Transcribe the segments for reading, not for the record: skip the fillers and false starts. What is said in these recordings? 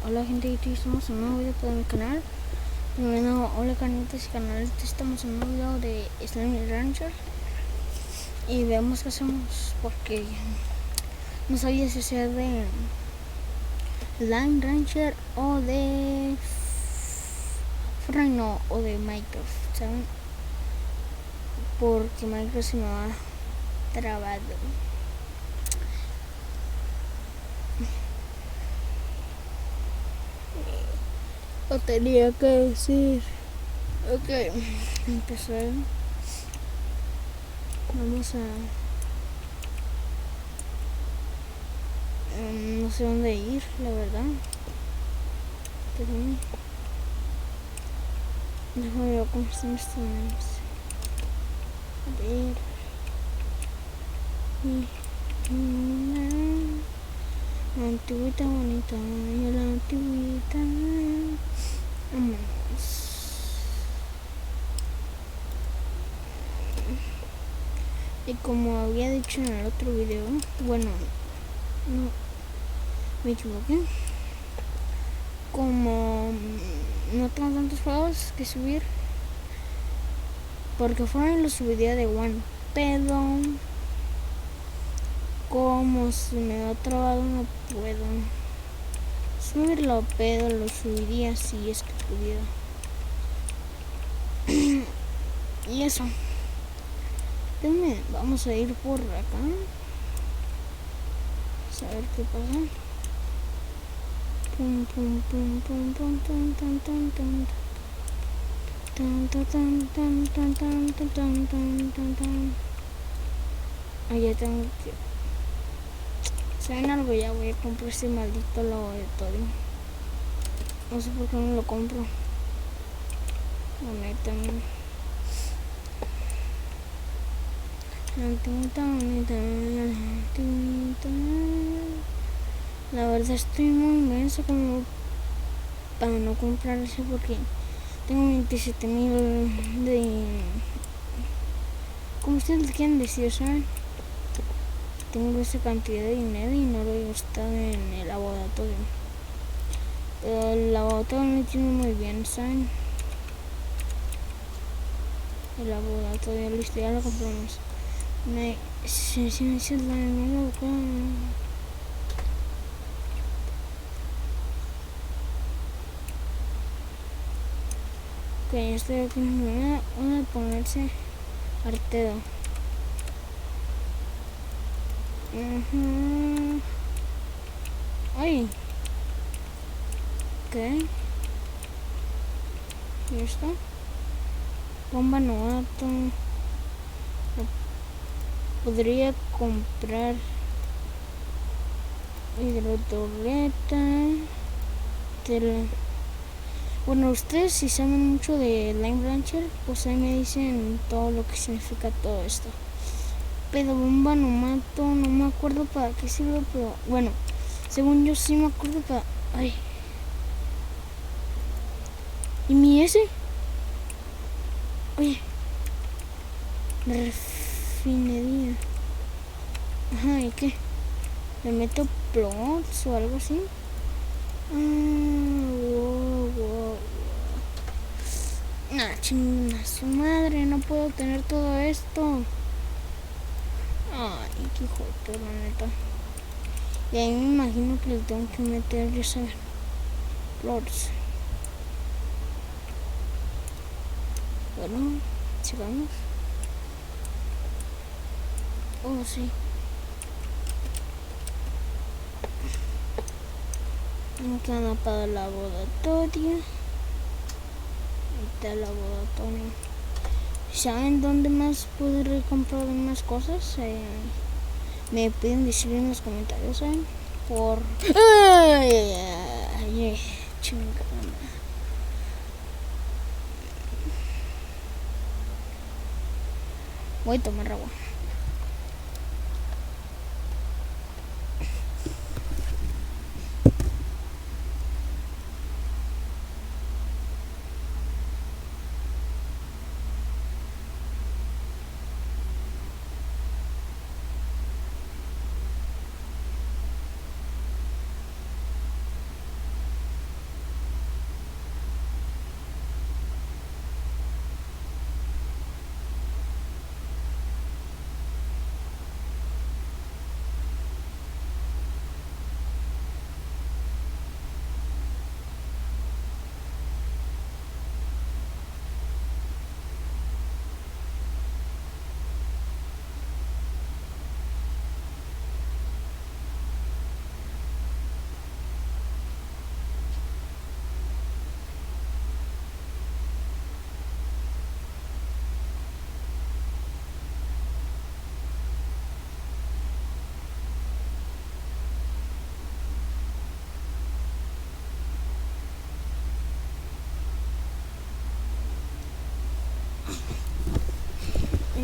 Hola gente, estamos en un nuevo video para mi canal. Bueno, hola carnitas y canales, estamos en un video de Slime Rancher. Y veamos qué hacemos porque no sabía si sea de Slime Rancher o de Fortnite o de Minecraft, ¿saben? Porque Minecraft se me va trabado. Lo tenía que decir. Ok, empezar. Vamos a... no sé dónde ir, la verdad. Pero déjame ver cómo están estos memes. A ver. La antigüita bonita, y la antigüita. Vámonos. Y como había dicho en el otro video, bueno, no, me equivoqué. Como no tengo tantos juegos que subir, porque fueron los subiría de One, pero como se me ha trabado no puedo subirlo, pero lo subiría si es que pudiera. Y eso, vamos a ir por acá, a ver qué pasa. Pum pum pum pum pum pum tan tan tan tan tan tan tan tan tan tan tan tan. Allá tengo que... ¿saben algo? Ya voy a comprar este maldito logo de todo. No sé por qué no lo compro. La neta, no. La verdad estoy muy inmenso como para no comprar ese porque tengo 27,000 de... como ustedes quieren decir, ¿saben? Tengo esa cantidad de dinero y no lo he gastado en el laboratorio. Pero el laboratorio me tiene muy bien, ¿saben? El laboratorio, listo, ya lo compramos. Si me dice la nueva. Ok, estoy aquí. Una de ponerse artedo. Ay. Ok. ¿Y esto? Bomba novato. Podría comprar hidrotorreta. Bueno, ustedes si saben mucho de Slime Rancher, pues ahí me dicen todo lo que significa todo esto. Pero bomba novato, no me acuerdo para qué sirve, pero bueno, según yo sí me acuerdo para... ay. ¿Y mi ese? Oye. Refinería. Ajá, ¿y qué? ¿Le meto plots o algo así? Wow. Ah, chingada su madre, no puedo tener todo esto. Ay, qué joto, la neta. Y ahí me imagino que le tengo que meter, ya saben, plots. Bueno, sigamos. Oh, sí. Me queda para el laboratorio. Ahí está el laboratorio. ¿Saben dónde más poder comprar más cosas? Me piden decir en los comentarios, ¿saben? Por... ay, chingada. Voy a tomar agua.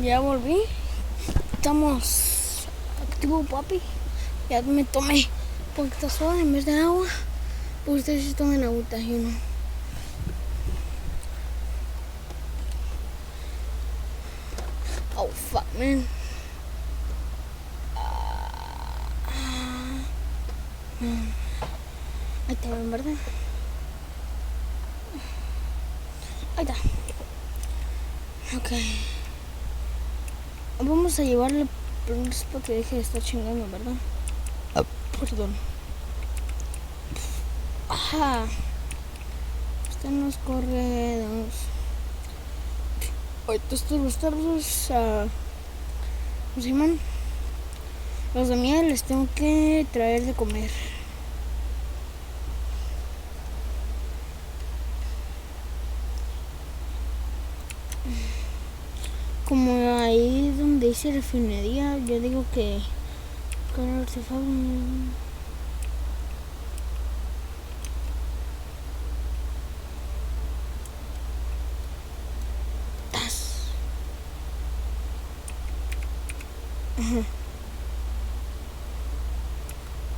Ya volví. Estamos activo, papi. Ya me tomé poquita soda en vez de agua. Pues ustedes sí toman agüita, yo no. Oh, fuck, man. Ahí está, en verdad. Ahí está. Ok. Vamos a llevarle para que deje de estar chingando, ¿verdad? Perdón. Ajá. Están los corredos. Ahorita estos tardos ¿cómo se llaman? Los de miel les tengo que traer de comer. Como ahí donde hice refinería, yo digo que con el artefacto.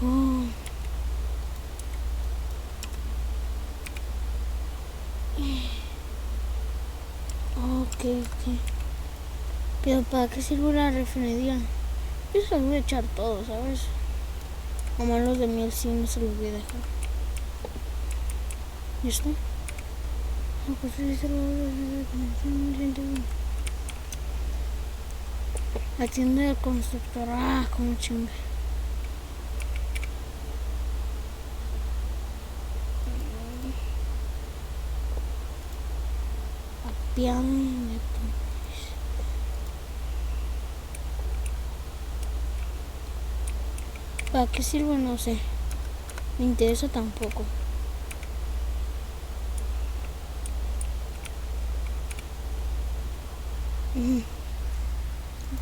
Oh. Ok. Pero ¿para qué sirve la refinería? Yo se los voy a echar todos, ¿sabes? Como los de miel sí no se los voy a dejar. ¿Listo? La tienda del constructor. Ah, como chinga. Apiado y ¿para qué sirve? No sé. Me interesa tampoco.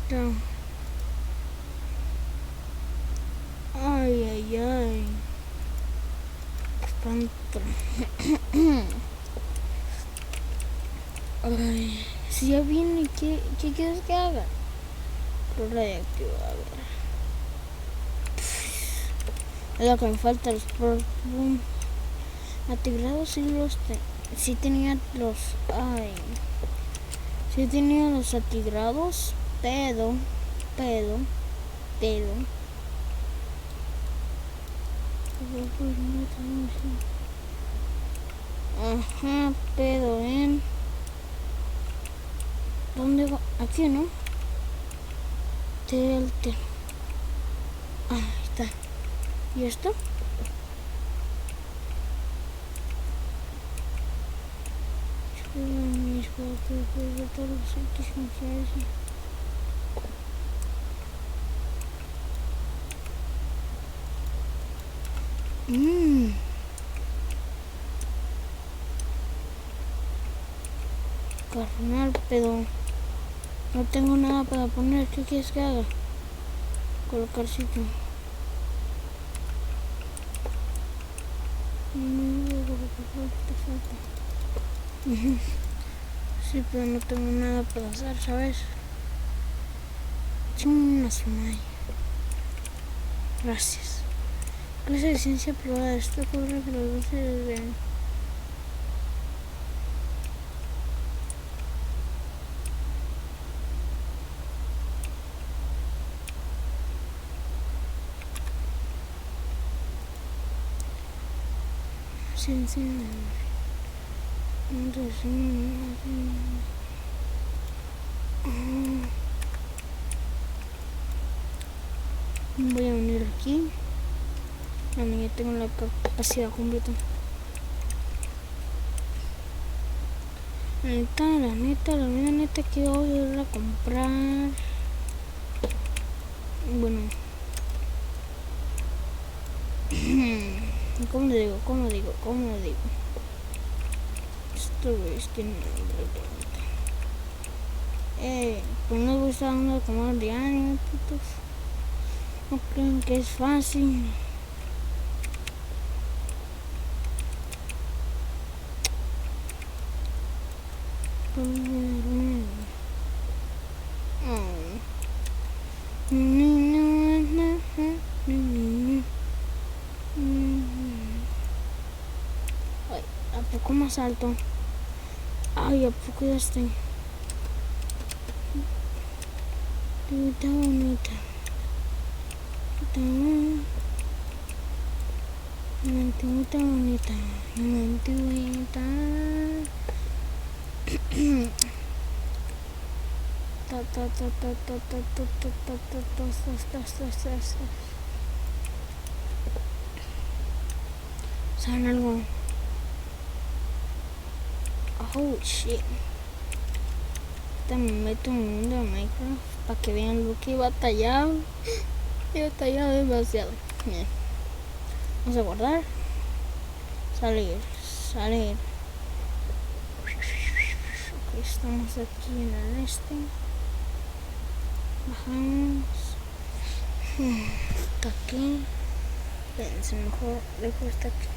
No. Ay. Espanto. Ay. Si ya viene, ¿qué quieres que haga? Prueba de activar. Es lo que me falta, los atigrados sí tenía los sí tenía los atigrados, pero ajá, pero en ¿dónde va? Aquí, ¿no? Ahí está. ¿Y esto? Carnal, pero no tengo nada para poner. ¿Qué quieres que haga? Colocar sitio. Sí, pero no tengo nada para hacer, ¿sabes? Chingas, madre. Gracias. Clase de ciencia aprobada. Esto corre que los 12 de... Ciencia... Voy a venir aquí. Ya tengo la capacidad completa. La neta que voy a ir a comprar. Bueno. ¿Cómo le digo? Esto es que no. Pues no gusta uno de comer diario, putos. No creen que es fácil. poco más alto. Ay, ¿a poco ya estoy? Está bonita. Está bonita. ¿Saben algo? Oh shit. También meto un mundo de Minecraft para que vean lo que he batallado. He batallado demasiado. Bien. Vamos a guardar. Salir. Ok, estamos aquí en el este. Bajamos. Está aquí. Fíjense, mejor dejo está aquí.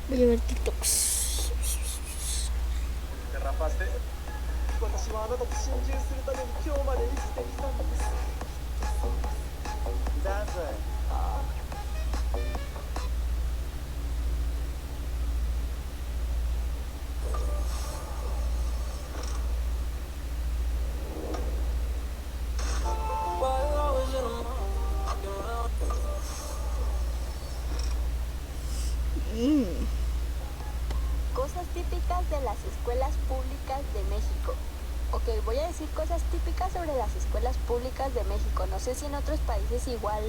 Voy a ver TikToks. ラパスで私はあなたと心中するために今日まで生きてきたんです。ダンス。Cosas típicas de las escuelas públicas de México. Ok, voy a decir cosas típicas sobre las escuelas públicas de México. No sé si en otros países igual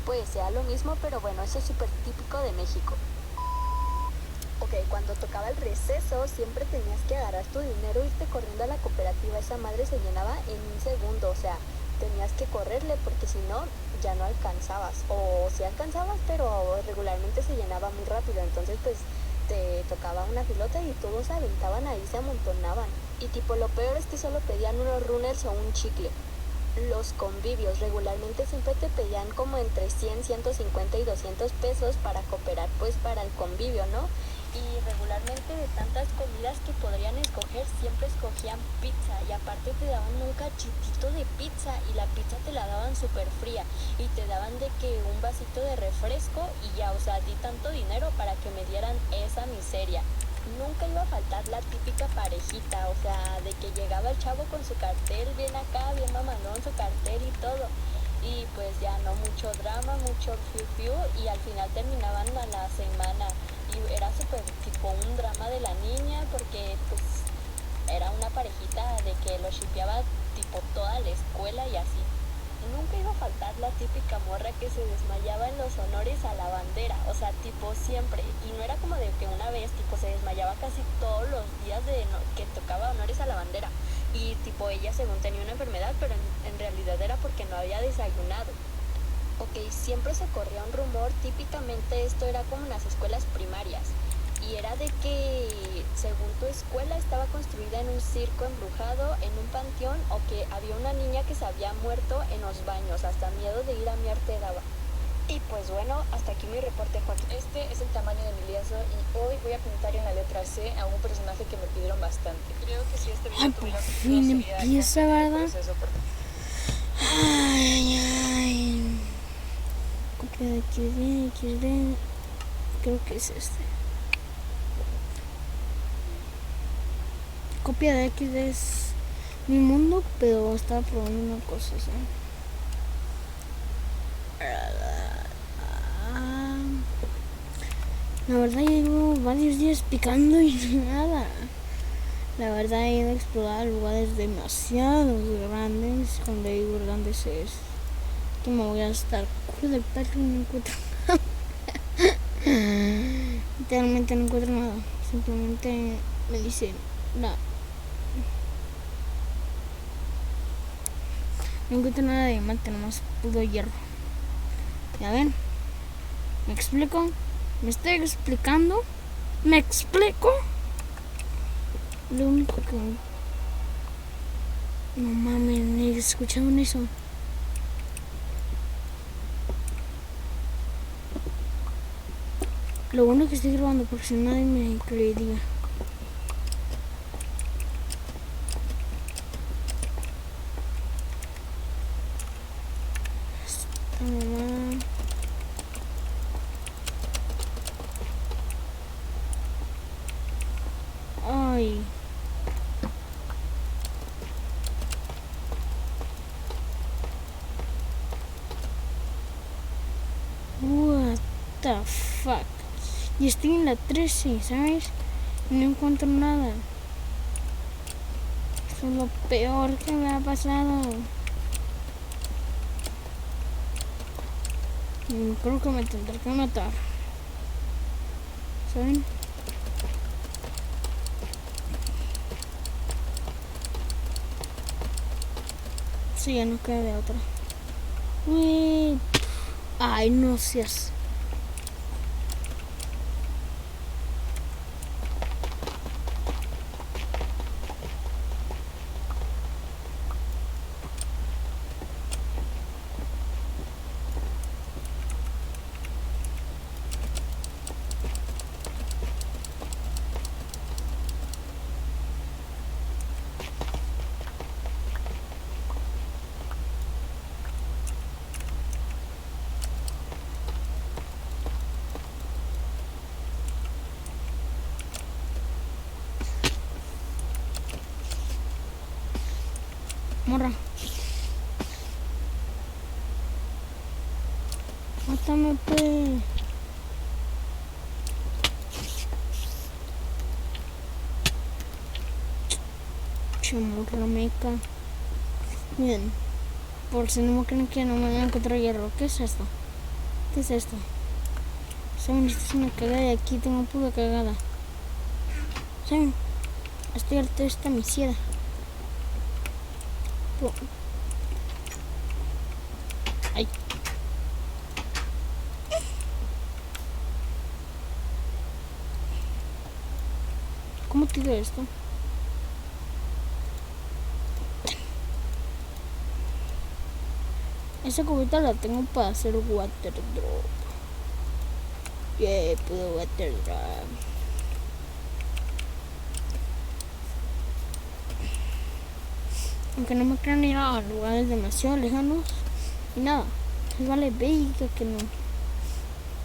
pues sea lo mismo, pero bueno, eso es súper típico de México. Ok, cuando tocaba el receso siempre tenías que agarrar tu dinero e irte corriendo a la cooperativa. Esa madre se llenaba en un segundo, o sea, tenías que correrle porque si no ya no alcanzabas. O si alcanzabas, pero regularmente se llenaba muy rápido, entonces pues te tocaba una filota y todos se aventaban ahí, se amontonaban. Y tipo, lo peor es que solo pedían unos runners o un chicle. Los convivios regularmente siempre te pedían como entre 100, 150 y 200 pesos para cooperar pues para el convivio, ¿no? Y regularmente de tantas comidas que podrían escoger, siempre escogían pizza y aparte te daban un cachitito de pizza y la pizza te la daban súper fría y te daban de que un vasito de refresco y ya, o sea, di tanto dinero para que me dieran esa miseria. Nunca iba a faltar la típica parejita, o sea, de que llegaba el chavo con su cartel bien acá, bien mamalón, su cartel y todo. Y pues ya no mucho drama, mucho fiu y al final terminaban a la semana. Y era súper tipo un drama de la niña porque pues era una parejita de que lo shippeaba tipo toda la escuela y así. Nunca iba a faltar la típica morra que se desmayaba en los honores a la bandera, o sea, tipo siempre. Y no era como de que una vez, tipo, se desmayaba casi todos los días que tocaba honores a la bandera. Y tipo, ella según tenía una enfermedad, pero en realidad era porque no había desayunado. Ok, siempre se corría un rumor, típicamente esto era como en las escuelas primarias. Y era de que, según tu escuela, estaba construida en un circo embrujado, en un panteón, o que había una niña que se había muerto en los baños, hasta miedo de ir a miar te daba. Y pues bueno, hasta aquí mi reporte, Joaquín. Este es el tamaño de mi lienzo y hoy voy a pintar en la letra C a un personaje que me pidieron bastante. Creo que si este video tuviera fin empieza, ¿verdad? Ay. Copia de XD. Creo que es este. Copia de XD es mi mundo, pero estaba probando una cosa, ¿sabes? La verdad llevo varios días picando y nada. La verdad he ido a explorar lugares demasiado grandes. Cuando digo grandes es que me voy a estar culo de perro y no encuentro nada. Literalmente no encuentro nada. Simplemente me dice nada. No encuentro nada de diamante, nomás puro hierro. ¿Ya ven? ¿Me explico? ¿Me estoy explicando? ¿Me explico? Lo único que... No mames, ¿escucharon eso? Lo bueno que estoy grabando porque si nadie me creería. Esta mamá... the fuck. Y estoy en la 13, ¿sabes? No encuentro nada. Eso es lo peor que me ha pasado. Creo que me tendré que matar. ¿Saben? Sí, ya no queda de otra. Uy. Ay, no seas. Morra. Mátame, pues. Morra meca. Bien. Por si no me creen que no me voy a encontrar hierro. ¿Qué es esto? ¿Qué es esto? ¿Saben? Esto es una cagada y aquí tengo pura cagada. ¿Saben? Estoy harta de esta misiera. Ay. ¿Cómo tiro esto? Esa cubita la tengo para hacer water drop. Yeah, puedo water drop. Aunque no me crean ir a lugares demasiado lejanos. Y nada, les vale verga que no.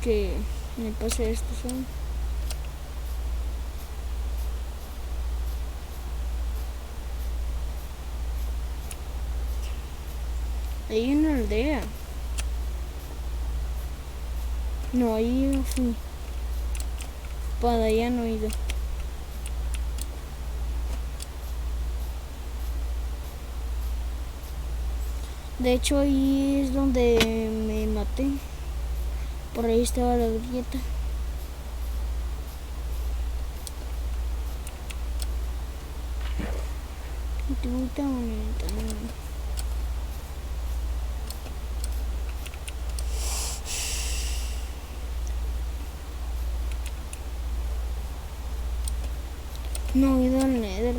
Que me pase esto, ¿saben? Hay una aldea. No, ahí no fui. Para allá no he ido. De hecho ahí es donde me maté. Por ahí estaba la grieta. Muy bonita. No he ido al Nether.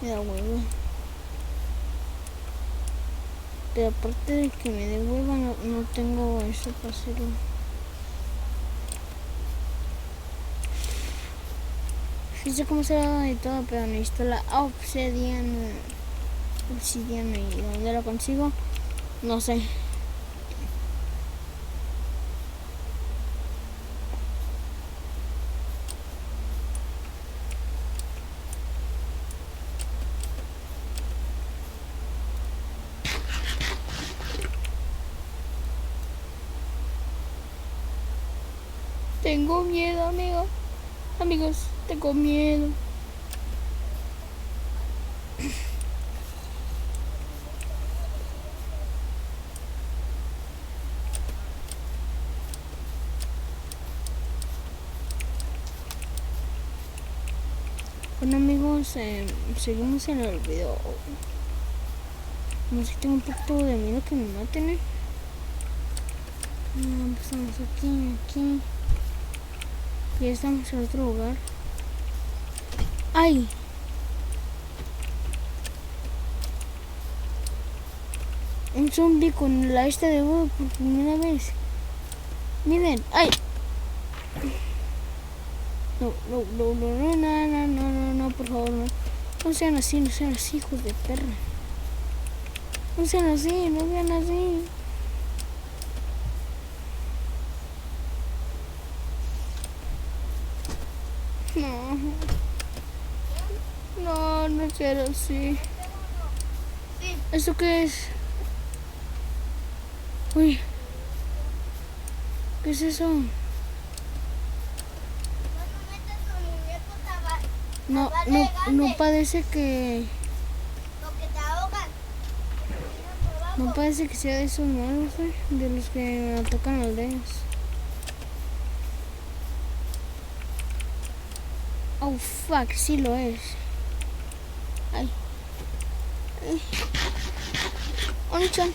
Me da hueva. Pero aparte de que me dé hueva, no tengo eso para hacerlo. Sí sé cómo se da y todo, pero necesito la obsidiana. ¿Y dónde la consigo? No sé. Tengo miedo, amigos, tengo miedo. Bueno, amigos, seguimos en el video. No sé, tengo un poco de miedo que me maten, Empezamos aquí. Ya estamos en otro lugar. ¡Ay! Un zombie con la esta de oro por primera vez. Miren, ¡ay! No, por favor, no. No sean así, hijos de perra. No sean así. No sean así. ¿Esto qué es? Uy. ¿Qué es eso? No, no parece que... No parece que sea de esos malos, de los que atacan aldeas. Oh, fuck, sí lo es. Ay. Ay. Un-chan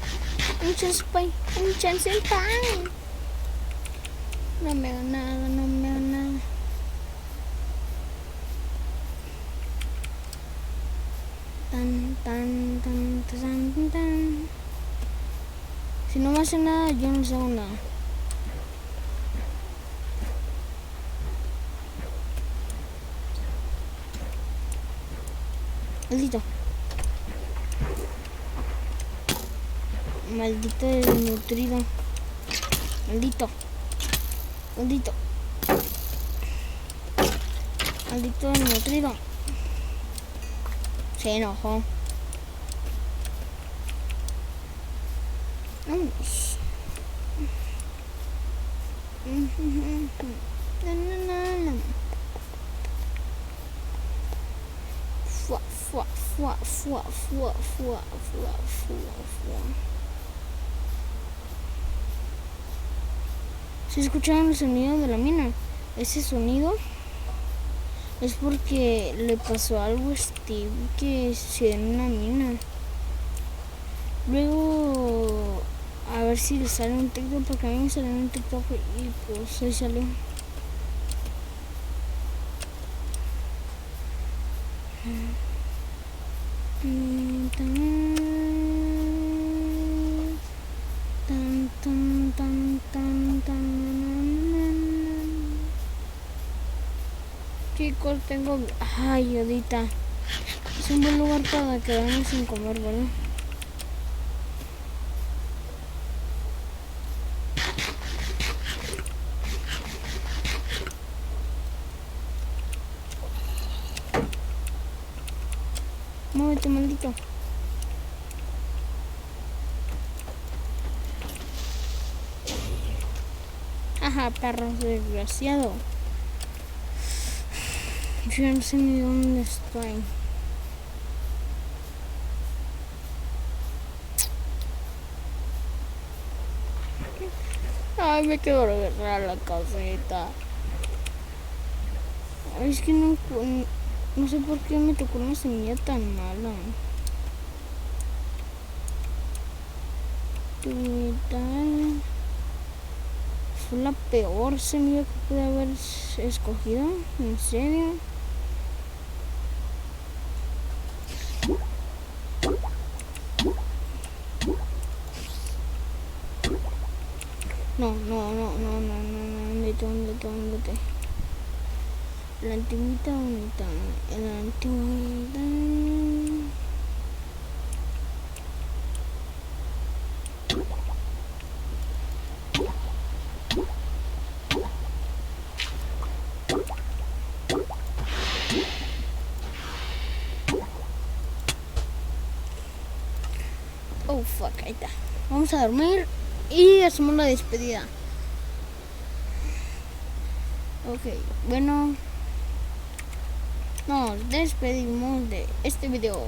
senpai. Un-chan senpai. No me hago nada, no me hago nada. Tan, tan, tan, tan, tan. Si no me hace nada, yo no les hago nada. Maldito. Maldito desnutrido. Maldito. Maldito. Maldito desnutrido. Se enojó. Vamos. Fua, fua, fua, fua, fua, fua, fua, fua, fua. ¿Se escucharon el sonido de la mina? Ese sonido es porque le pasó algo a Steve que se en una mina. Luego a ver si le sale un TikTok, porque a mí me salió un TikTok y pues ahí salió. Chicos, tengo... Ay, Odita. Es un buen lugar para quedarme sin comer, ¿vale? Muévete, maldito. Ajá, perro desgraciado. Yo no sé ni dónde estoy. Ay, me quedo regresar a la caseta. Ay, es que no sé por qué me tocó una semilla tan mala. Fue la peor semilla que pude haber escogido. ¿En serio? No. ¿Dónde? La antigüita bonita. La antigüita. Oh, fuck, ahí está. Vamos a dormir y hacemos la despedida. Ok, bueno. Nos despedimos de este video.